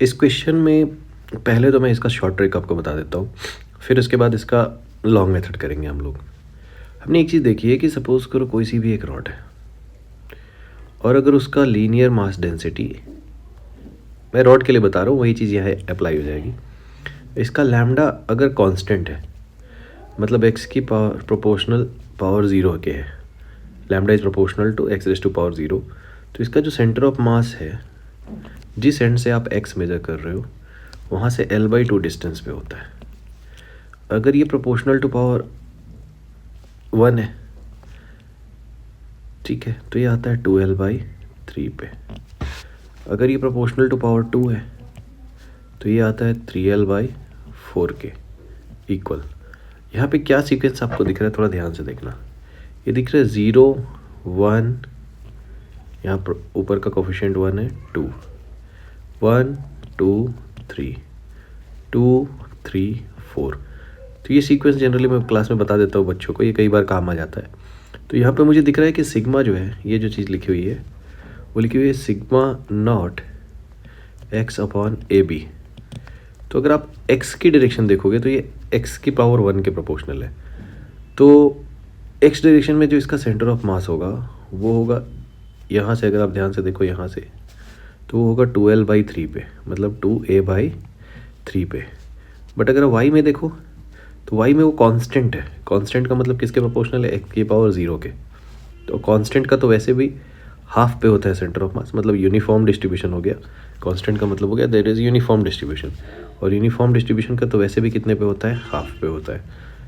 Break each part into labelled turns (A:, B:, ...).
A: इस क्वेश्चन में पहले तो मैं इसका शॉर्ट ट्रिक आपको बता देता हूँ, फिर उसके बाद इसका लॉन्ग मेथड करेंगे हम लोग। हमने एक चीज़ देखी है कि सपोज़ करो कोई सी भी एक रॉड है और अगर उसका लीनियर मास डेंसिटी, मैं रॉड के लिए बता रहा हूँ, वही चीज़ यहाँ अप्लाई हो जाएगी। इसका लैम्डा अगर कांस्टेंट है, मतलब x की पावर प्रोपोर्शनल पावर 0 के है, lambda is proportional to x raise to power 0, तो इसका जो सेंटर ऑफ मास है, जिस एंड से आप x मेजर कर रहे हो वहाँ से L/2 डिस्टेंस पे होता है। अगर ये प्रोपोर्शनल टू पावर 1 है, ठीक है, तो ये आता है 2L/3 पे। अगर ये प्रोपोर्शनल टू पावर 2 है तो ये आता है 3L/4 के इक्वल। यहाँ पे क्या सीक्वेंस आपको दिख रहा है, थोड़ा ध्यान से देखना। ये दिख रहा है 0 1, यहाँ पर ऊपर का कोफिशिएंट 1 है, 2 1 2 3 2 3 4। तो ये सीक्वेंस जनरली मैं क्लास में बता देता हूँ बच्चों को, ये कई बार काम आ जाता है। तो यहाँ पे मुझे दिख रहा है कि सिग्मा जो है, ये जो चीज़ लिखी हुई है वो लिखी हुई है सिग्मा नॉट x/AB। तो अगर आप x की डायरेक्शन देखोगे तो ये x की पावर 1 के प्रोपोर्शनल है। तो x डायरेक्शन में जो इसका सेंटर ऑफ मास होगा वो होगा यहाँ से, अगर आप ध्यान से देखो यहाँ से, तो वो होगा 2L/3 पे, मतलब 2A/3 पे। बट अगर y में देखो तो y में वो कांस्टेंट है। कांस्टेंट का मतलब किसके प्रोपोर्शनल है, x की पावर 0 के। तो कांस्टेंट का तो वैसे भी हाफ पे होता है सेंटर ऑफ मास, मतलब यूनिफॉर्म डिस्ट्रीब्यूशन हो गया। कांस्टेंट का मतलब हो गया देयर इज़ यूनिफॉर्म डिस्ट्रीब्यूशन, और यूनिफॉर्म डिस्ट्रीब्यूशन का तो वैसे भी कितने पे होता है, हाफ पे होता है।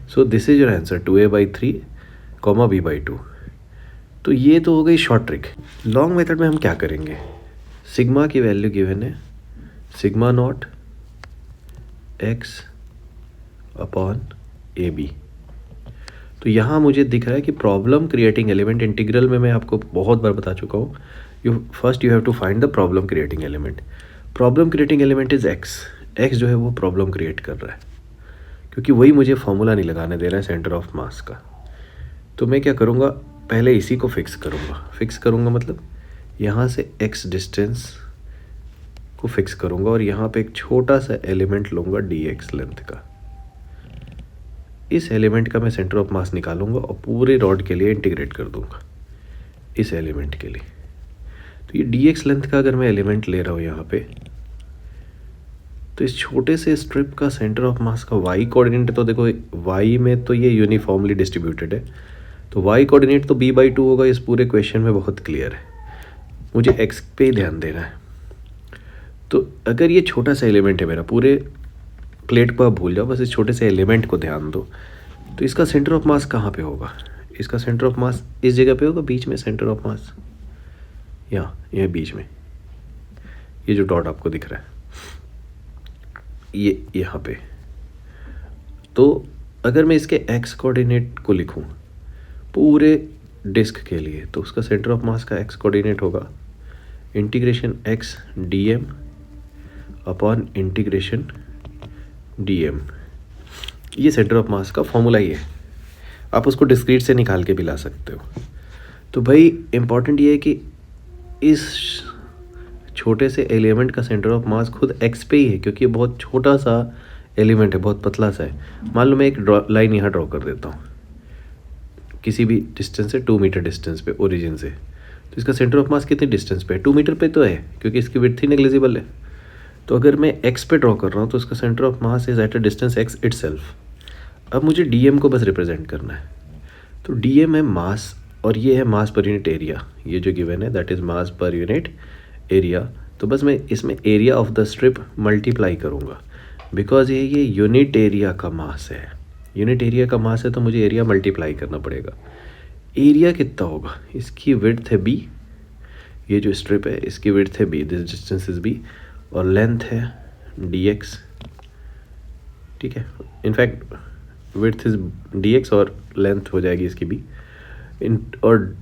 A: So this is your answer 2A/3, B/2। तो ये तो हो गई शॉर्ट ट्रिक। लॉन्ग मेथड में हम क्या करेंगे, सिग्मा की वैल्यू गिवन है सिग्मा नॉट x/AB। तो यहाँ मुझे दिख रहा है कि प्रॉब्लम क्रिएटिंग एलिमेंट, इंटीग्रल में मैं आपको बहुत बार बता चुका हूँ, you have to find the problem creating element. Problem creating element is x जो है वो प्रॉब्लम क्रिएट कर रहा है, क्योंकि वही मुझे फॉर्मूला नहीं लगाने दे रहा है सेंटर ऑफ मास का। तो मैं क्या करूँगा, पहले इसी को फिक्स करूँगा मतलब यहाँ से x डिस्टेंस को फिक्स करूँगा और यहाँ पे एक छोटा सा एलिमेंट लूँगा dx लेंथ का। इस एलिमेंट का मैं सेंटर ऑफ मास निकालूंगा और पूरे रॉड के लिए इंटीग्रेट कर दूंगा इस एलिमेंट के लिए। तो ये dx लेंथ का अगर मैं एलिमेंट ले रहा हूँ यहाँ पे, तो इस छोटे से स्ट्रिप का सेंटर ऑफ मास का y कोऑर्डिनेट, तो देखो y में तो ये यूनिफॉर्मली डिस्ट्रीब्यूटेड है, तो y कोऑर्डिनेट तो b/2 होगा। इस पूरे क्वेश्चन में बहुत क्लियर है, मुझे x पे ही ध्यान देना है। तो अगर ये छोटा सा एलिमेंट है मेरा, पूरे प्लेट को आप भूल जाओ, बस इस छोटे से एलिमेंट को ध्यान दो। तो इसका सेंटर ऑफ मास कहाँ पे होगा, इसका सेंटर ऑफ मास इस जगह पे होगा, बीच में सेंटर ऑफ मास यहाँ बीच में, ये जो डॉट आपको दिख रहा है ये यहाँ पे। तो अगर मैं इसके x कोऑर्डिनेट को लिखूँ पूरे डिस्क के लिए, तो उसका सेंटर ऑफ मास का x कोऑर्डिनेट होगा integration x dm upon integration dm। ये सेंटर ऑफ मास का फॉर्मूला ही है, आप उसको डिस्क्रीट से निकाल के भी ला सकते हो। तो भाई इम्पॉर्टेंट ये है कि इस छोटे से एलिमेंट का सेंटर ऑफ मास खुद x पे ही है, क्योंकि ये बहुत छोटा सा एलिमेंट है, बहुत पतला सा है। मान लो मैं एक लाइन यहाँ ड्रॉ कर देता हूँ किसी भी डिस्टेंस से, 2 मीटर डिस्टेंस पे ओरिजिन से, तो इसका सेंटर ऑफ मास कितने डिस्टेंस पे है, 2 मीटर पे तो है, क्योंकि इसकी विड्थ ही नेग्लिजिबल है। तो अगर मैं x पे ड्रॉ कर रहा हूँ तो इसका centre of mass is at a distance x itself. अब मुझे dm को बस रिप्रेजेंट करना है, तो dm है मास और ये है मास पर यूनिट एरिया, ये जो गिवन है that is mass per unit area. तो बस मैं इसमें area of the strip multiply करूँगा, बिकॉज ये यूनिट एरिया का मास है। यूनिट एरिया का मास है तो मुझे एरिया मल्टीप्लाई करना पड़ेगा। एरिया कितना होगा, इसकी विड्थ है b, ये जो स्ट्रिप है इसकी विड्थ है b, this distance is b, और लेंथ है dx, ठीक है। इनफैक्ट विड्थ इज dx और लेंथ हो जाएगी इसकी b। और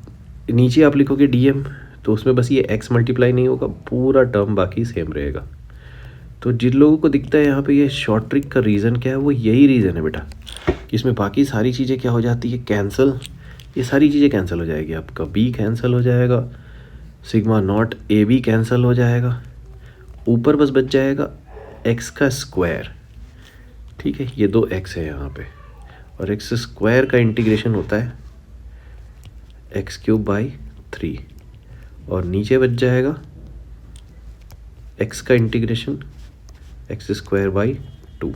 A: नीचे आप लिखोगे dm, तो उसमें बस ये x मल्टीप्लाई नहीं होगा, पूरा टर्म बाकी सेम रहेगा। तो जिन लोगों को दिखता है यहाँ पे ये शॉर्ट ट्रिक का रीज़न क्या है, वो यही रीज़न है बेटा, कि इसमें बाकी सारी चीज़ें क्या हो जाती है, कैंसिल। ये सारी चीज़ें कैंसिल हो जाएगी, आपका b कैंसिल हो जाएगा, सिग्मा नॉट AB कैंसिल हो जाएगा, ऊपर बस बच जाएगा एक्स का स्क्वायर, ठीक है, ये 2x है यहाँ पे, और एक्स स्क्वायर का इंटीग्रेशन होता है x³/3, और नीचे बच जाएगा x का इंटीग्रेशन x²/2।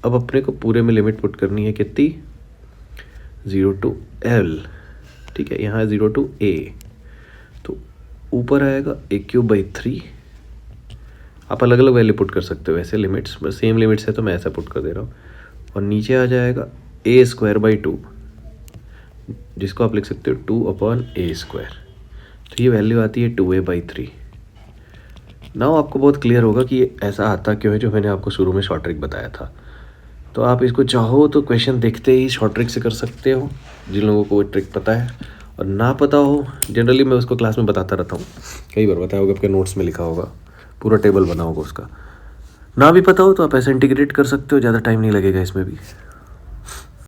A: अब अपने को पूरे में लिमिट पुट करनी है कितनी, 0 to L, ठीक है, यहाँ 0 to A, तो ऊपर आएगा a³/3। आप अलग अलग वैल्यू पुट कर सकते हो वैसे, लिमिट्स बस सेम लिमिट्स है तो मैं ऐसा पुट कर दे रहा हूँ, और नीचे आ जाएगा a²/2, जिसको आप लिख सकते हो 2/a², तो ये वैल्यू आती है 2a/3। नाउ आपको बहुत क्लियर होगा कि ये ऐसा आता क्यों है, जो मैंने आपको शुरू में शॉर्ट ट्रिक बताया था। तो आप इसको चाहो तो क्वेश्चन देखते ही शॉर्ट ट्रिक से कर सकते हो, जिन लोगों को वो ट्रिक पता है, और ना पता हो, जनरली मैं उसको क्लास में बताता रहता हूँ, कई बार बताया होगा, आपके नोट्स में लिखा होगा, पूरा टेबल बना होगा उसका। ना भी पता हो तो आप ऐसे इंटीग्रेट कर सकते हो, ज़्यादा टाइम नहीं लगेगा इसमें भी।